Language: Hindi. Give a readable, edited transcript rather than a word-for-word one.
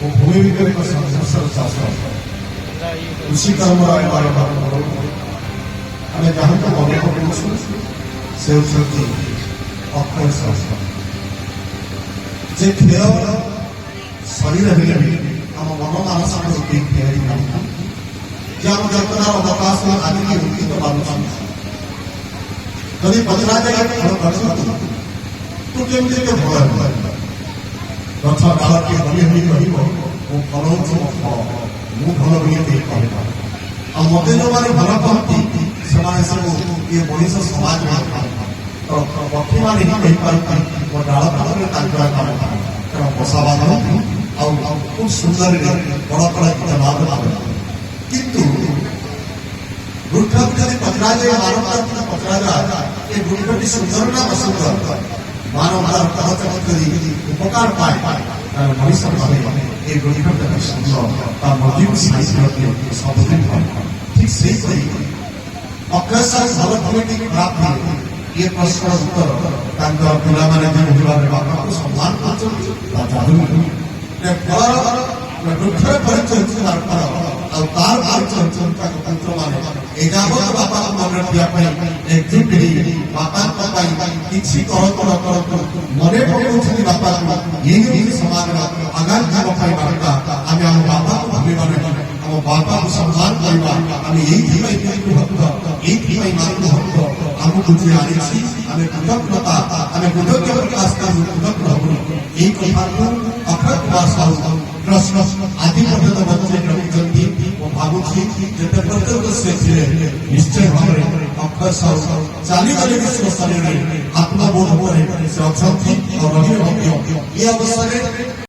भूमि विज्ञान का संसद शास्त्र कृषि कर्म आम जहाँ तक अनुभव करूँ से अक्षय शास्त्र जे खेल शरीर आम मन मानसिक रोगी खेल जे आम चेतनार अवकाश आदि की उन्नत मानुष जदि पचरा जाए फल गछ तो केमती के भय गछ डाल के हरी हरी कह फल मु भल बोली आ मत जो मैंने भल कहती से ये मनीष समाज तो पक्षी मैंने ही कहीपर मो डाल फल काम कारण बसा बांध खूब सुंदर बड़ बड़ गीत लाभ किंतु वृक्ष जब पचरा जाए मानवता पचरा जाए ये वृक्षटी सुंदर ना असुंदर मानवतार कहचमत उपकार पाए कारण मनीष ये वृक्षटी सुंदर मध्यम साहित्य सबुदिन ठीक से अक्षय भल फलटी प्राप्त ये प्रश्न उत्तर पिला बापा को सम्मान वृक्ष परिचय तार पुत्र माने एजावत बापा मन रखा एकजुट बापा किसी मने पकाउछथि बापा ये समाज आगामी जीवन बापा आम आम बापा को भाविबार आम बापा को सम्मान करवा आम यही मातृभक्त आमको जे आनी आम कृतज्ञता आम कृतज्ञ प्रकाश कृतज्ञ हूँ यही कथा को अखंड भाषा प्रश्न आदि पर्यटन बच्चे रखी भावुची जिते प्रत्येक से निश्चय भाव अक्षय चाली गले विश्व स्तर में आत्मबोध से अच्छा और रही ये अवसर